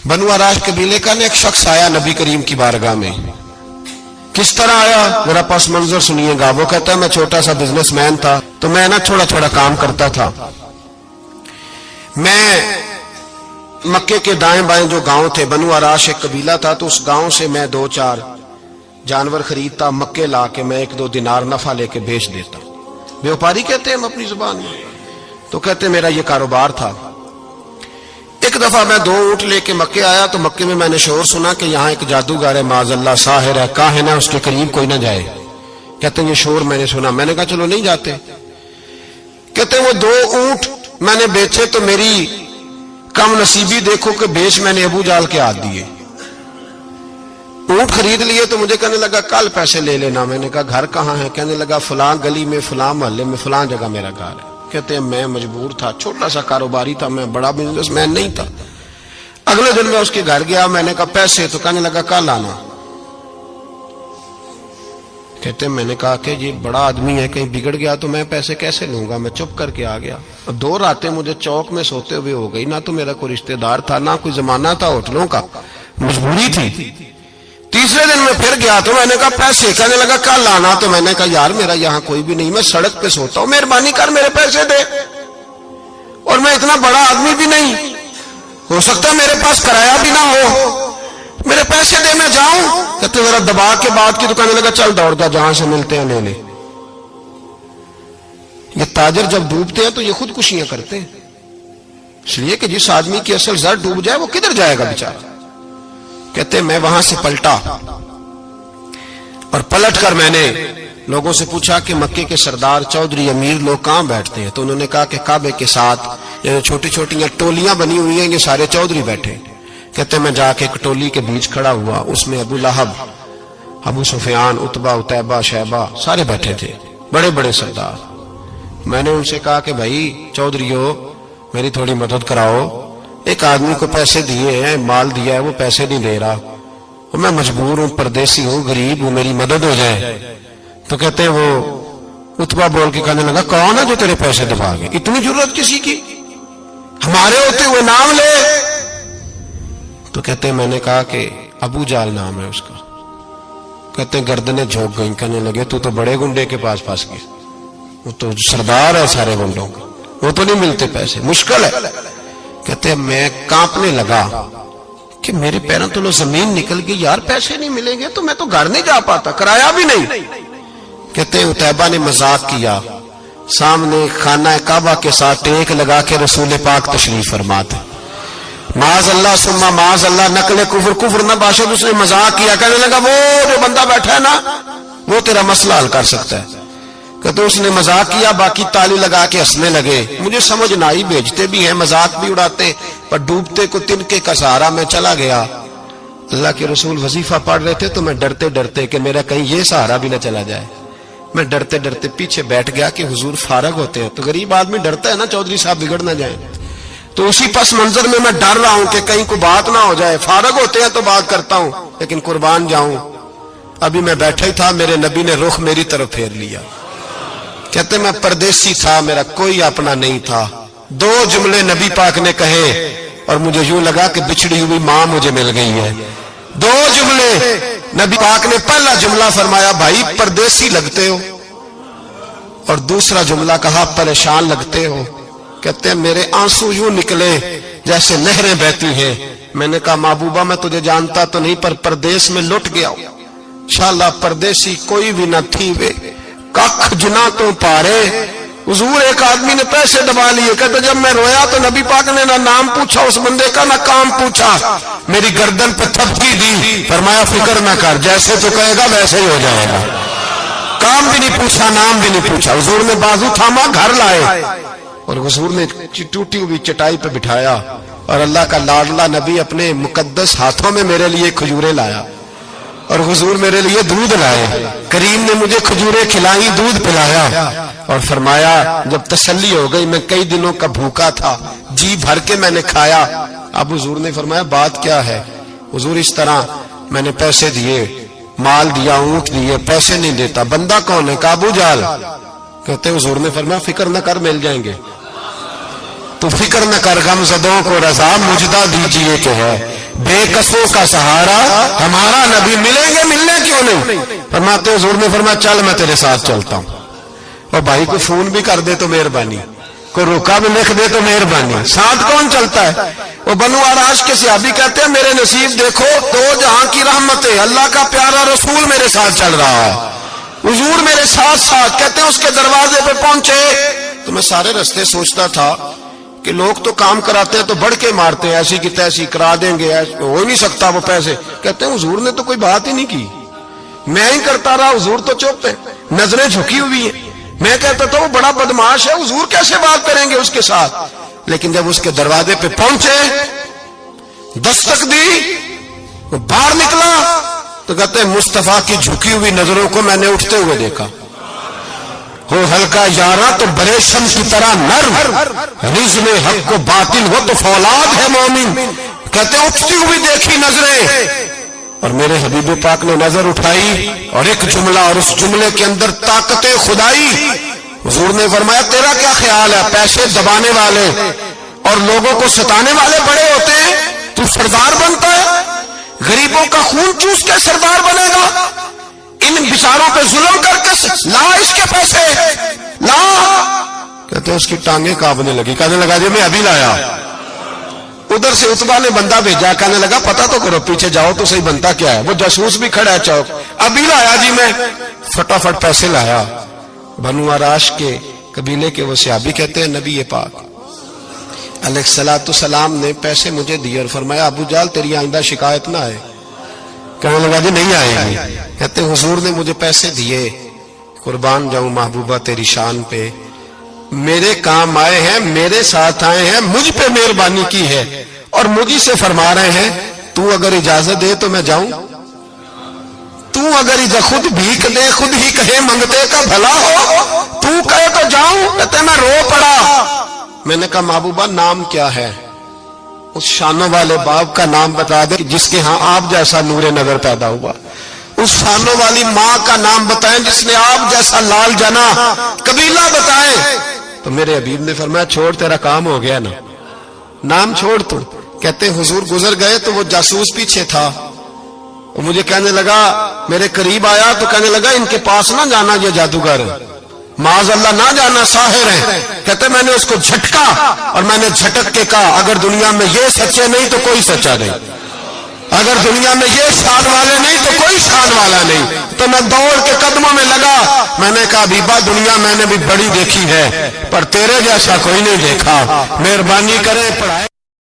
बनु आराश कबीले का एक शख्स आया नबी करीम की बारगाह में। किस तरह आया मेरा पस मंजर सुनिएगा। वो कहता है मैं छोटा सा बिजनेसमैन था, तो मैं ना थोड़ा थोड़ा काम करता था। मैं मक्के के दाएं बाएं जो गांव थे, बनु आराश एक कबीला था, तो उस गांव से मैं 2-4 जानवर खरीदता, मक्के ला के मैं 1-2 दिनार नफा लेके बेच देता। व्यापारी कहते हैं हम अपनी जुबान में, तो कहते मेरा ये कारोबार था। एक दफा मैं 2 ऊंट लेके मक्के आया, तो मक्के में मैंने शोर सुना कि यहाँ एक जादूगर है, माज़अल्लाह साहिर है, काहिन है, उसके करीब कोई ना जाए। कहते हैं ये शोर मैंने सुना। मैंने कहा चलो नहीं जाते। कहते वो 2 ऊंट मैंने बेचे तो मेरी कम नसीबी देखो कि बेच मैंने अबू जाल के हाथ दिए। ऊंट खरीद लिए तो मुझे कहने लगा कल पैसे ले लेना। मैंने कहा घर कहाँ है? कहने लगा फलां गली में, फलां मोहल्ले में, फलां जगह मेरा घर है। कहते हैं मैं मजबूर था, छोटा सा कारोबारी था, मैं बड़ा बिजनेसमैन नहीं था। अगले दिन मैं उसके घर गया, मैंने कहा पैसे, तो कहने लगा कल आना। कहते हैं मैंने कहा कि ये बड़ा आदमी है, कहीं बिगड़ गया तो मैं पैसे कैसे लूंगा। मैं चुप करके आ गया। 2 रातें मुझे चौक में सोते हुए हो गई। ना तो मेरा कोई रिश्तेदार था, ना कोई जमाना था होटलों का, मजबूरी थी। तीसरे दिन मैं फिर गया तो मैंने कहा पैसे, कहने लगा कल आना। तो मैंने कहा यार मेरा यहाँ कोई भी नहीं, मैं सड़क पे सोता हूँ, मेहरबानी कर मेरे पैसे दे। और मैं इतना बड़ा आदमी भी नहीं, हो सकता है मेरे पास किराया भी ना हो, मेरे पैसे दे मैं जाऊं। कहते जरा दबा के बात की। तो कहने लगा चल दौड़ जा, जहां से मिलते हैं ले ले। ये ताजर जब डूबते हैं तो ये खुदकुशियां करते हैं, इसलिए कि जिस आदमी की असल जर डूब जाए वो किधर जाएगा बेचारा। कहते मैं वहां से पलटा और पलट कर मैंने लोगों से पूछा कि मक्के के सरदार, चौधरी, अमीर लोग कहां बैठते हैं। तो उन्होंने कहा कि काबे के साथ ये छोटी छोटी टोलियां बनी हुई हैं, ये सारे चौधरी बैठे। कहते मैं जाके एक टोली के बीच खड़ा हुआ, उसमें अबू लहब, अबू सुफियान, उतबा, उतैबा, शैबा सारे बैठे थे, बड़े बड़े सरदार। मैंने उनसे कहा कि भाई चौधरीओ मेरी थोड़ी मदद कराओ, एक आदमी को पैसे दिए हैं, माल दिया है, वो पैसे नहीं दे रहा, और मैं मजबूर हूं, परदेसी हूं, गरीब हूं, मेरी मदद हो जाए। तो कहते हैं वो उतबा बोल के कहने लगा कौन है जो तेरे पैसे दबा गए, इतनी जरूरत किसी की, हमारे होते हुए नाम ले। तो कहते हैं मैंने कहा कि अबू जाल नाम है उसका। कहते हैं गर्दनें झोंक गई। कहने लगे तू तो बड़े गुंडे के पास फंस गया, वो तो सरदार है सारे गुंडों का, वो तो नहीं मिलते पैसे, मुश्किल है। कहते हैं मैं कांपने लगा कि मेरे पैरों तो जमीन निकल गई, यार पैसे नहीं मिलेंगे तो मैं तो घर नहीं जा पाता, किराया भी नहीं। कहते हैं उतैबा ने मजाक किया, सामने खाना काबा के साथ टेक लगा के रसूल पाक तशरीफ फरमाते, माज अल्लाह सुम्मा माज अल्लाह, नकले कुफर, कुफर न बाशद। उसने मजाक किया, कहने लगा वो जो बंदा बैठा है ना वो तेरा मसला हल कर सकता है। कहते उसने मजाक किया, बाकी ताली लगा के हंसने लगे। मुझे समझ ना आई, भेजते भी हैं, मजाक भी उड़ाते, पर डूबते को तिनके का सहारा मैं चला गया। अल्लाह के रसूल वजीफा पढ़ रहे थे तो मैं डरते डरते कि मेरा कहीं ये सहारा भी ना चला जाए, मैं डरते डरते पीछे बैठ गया कि हुजूर फारग होते हैं। तो गरीब आदमी डरता है ना चौधरी साहब बिगड़ ना जाए, तो उसी पस मंजर में मैं डर रहा हूं कि कहीं को बात ना हो जाए। फारग होते हैं तो बात करता हूं, लेकिन कुर्बान जाऊं। अभी मैं बैठा ही था, मेरे नबी ने रुख मेरी तरफ फेर लिया। कहते मैं परदेसी था, मेरा कोई अपना नहीं था। 2 जुमले नबी पाक ने कहे और मुझे यूं लगा कि बिछड़ी हुई मां मुझे मिल गई है। 2 जुमले नबी पाक ने, पहला जुमला फरमाया भाई परदेसी लगते हो, और दूसरा जुमला कहा परेशान लगते हो। कहते हैं मेरे आंसू यूं निकले जैसे नहरें बहती हैं। मैंने कहा महबूबा मैं तुझे जानता तो नहीं, पर परदेश में लुट गया हूं, इंशाअल्लाह परदेसी कोई भी न थी वे, कख जुना तो पारे। हुजूर एक आदमी ने पैसे दबा लिए। कहते जब मैं रोया तो नबी पाक ने ना नाम पूछा उस बंदे का, ना काम पूछा, मेरी गर्दन पे थपकी दी, फरमाया फिक्र ना कर, जैसे तो कहेगा वैसे ही हो जाएगा। काम भी नहीं पूछा, नाम भी नहीं पूछा। हुजूर ने बाजू थामा, घर लाए, और हुजूर ने टूटी हुई चटाई पे बिठाया, और अल्लाह का लाडला नबी अपने मुकद्दस हाथों में मेरे लिए खजूरें लाया, और हुजूर मेरे लिए दूध लाए। करीम ने मुझे खजूरें खिलाई, दूध पिलाया, और फरमाया जब तसल्ली हो गई, मैं कई दिनों का भूखा था, जी भर के मैंने खाया। अब हुजूर ने फरमाया बात क्या है। हुजूर इस तरह मैंने पैसे दिए, माल दिया, ऊंट दिए, पैसे नहीं देता। बंदा कौन है? अबू जाल। कहते हुजूर ने फरमाया फिक्र न कर, मिल जाएंगे। तो फिक्र न कर, गमज़दों को रज़ा मुजदा दीजिए कि है। بے کسوں کا سہارا ہمارا نبی، ملیں گے ملنے کیوں نہیں؟ فرماتے حضور نے فرمایا چل میں تیرے ساتھ چلتا ہوں، اور بھائی کو فون بھی کر دے تو مہربانی، کوئی روکا بھی لکھ دے تو مہربانی، ساتھ کون چلتا ہے؟ وہ بنو آراش کے صحابی کہتے ہیں میرے نصیب دیکھو، دو جہاں کی رحمتیں، اللہ کا پیارا رسول میرے ساتھ چل رہا ہے، حضور میرے ساتھ ساتھ۔ کہتے ہیں اس کے دروازے پہ پہنچے تو میں سارے رستے سوچتا تھا کہ لوگ تو کام کراتے ہیں تو بڑھ کے مارتے ہیں، ایسی کی تیسی کرا دیں گے، ہو ہی نہیں سکتا وہ پیسے۔ کہتے ہیں حضور نے تو کوئی بات ہی نہیں کی، میں ہی کرتا رہا، حضور تو چپ ہے، نظریں جھکی ہوئی ہیں۔ میں کہتا تھا وہ بڑا بدماش ہے، حضور کیسے بات کریں گے اس کے ساتھ؟ لیکن جب اس کے دروازے پہ پہنچے، دستک دی، وہ باہر نکلا تو کہتے ہیں مصطفیٰ کی جھکی ہوئی نظروں کو میں نے اٹھتے ہوئے دیکھا۔ ہو ہلکا یارا تو برے شمس کی طرح نرم، رزم حق کو باطل ہو تو فولاد ہے مومن۔ کہتے ہیں اٹھتی ہوئی دیکھی نظریں، اور میرے حبیب پاک نے نظر اٹھائی اور ایک جملہ، اور اس جملے کے اندر طاقت خدائی۔ حضور نے فرمایا تیرا کیا خیال ہے؟ پیسے دبانے والے اور لوگوں کو ستانے والے بڑے ہوتے ہیں، تو سردار بنتا ہے؟ غریبوں کا خون چوس کے سردار بنے گا؟ ان بیچاروں پہ ظلم کر کے لا اس کے پیسے لا۔ کہتے ہیں اس کی ٹانگیں کانپنے لگی، کہنے لگا جی میں ابھی لایا۔ ادھر سے عتبہ نے بندہ بھیجا، کہنے لگا پتہ تو کرو، پیچھے جاؤ تو صحیح بنتا کیا ہے۔ وہ جاسوس بھی کھڑا ہے چوک، ابھی لایا جی میں، فٹافٹ پیسے لایا۔ بنو آراش کے قبیلے کے وہ صحابی کہتے ہیں نبی پاک علیہ الصلوۃ والسلام نے پیسے مجھے دیے اور فرمایا ابو جال تیری آئندہ شکایت نہ آئے۔ کہنے لگا جی نہیں آئے گی۔ کہتے ہیں حضور نے مجھے پیسے دیے، قربان جاؤں محبوبہ تیری شان پہ، میرے کام آئے ہیں، میرے ساتھ آئے ہیں، مجھ پہ مہربانی کی ہے، اور مجھے سے فرما رہے ہیں تو اگر اجازت دے تو میں جاؤں، تو اگر خود بھیک دے، خود ہی کہے منگتے کا بھلا ہو، تو کہے تو جاؤں۔ کہتے ہیں میں رو پڑا۔ میں نے کہا محبوبہ نام کیا ہے؟ اس شانوں والے باپ کا نام بتا دے جس کے ہاں آپ جیسا نور نظر پیدا ہوا، اس شانوں والی ماں کا نام بتائیں جس نے آپ جیسا لال جنا، قبیلہ بتائیں۔ تو میرے حبیب نے فرمایا چھوڑ تیرا کام ہو گیا نا، نام چھوڑ تو۔ کہتے حضور گزر گئے تو وہ جاسوس پیچھے تھا، وہ مجھے کہنے لگا، میرے قریب آیا تو کہنے لگا ان کے پاس نہ جانا، یہ جادوگر معاذ اللہ نہ جانا، ساحر ہیں۔ کہتے میں نے اس کو جھٹکا اور میں نے جھٹک کے کہا اگر دنیا میں یہ سچے نہیں تو کوئی سچا نہیں، اگر دنیا میں یہ شان والے نہیں تو کوئی شان والا نہیں۔ تو میں دوڑ کے قدموں میں لگا، میں نے کہا حبیبہ دنیا میں نے بھی بڑی دیکھی ہے پر تیرے جیسا کوئی نہیں دیکھا، مہربانی کرے پڑھائے۔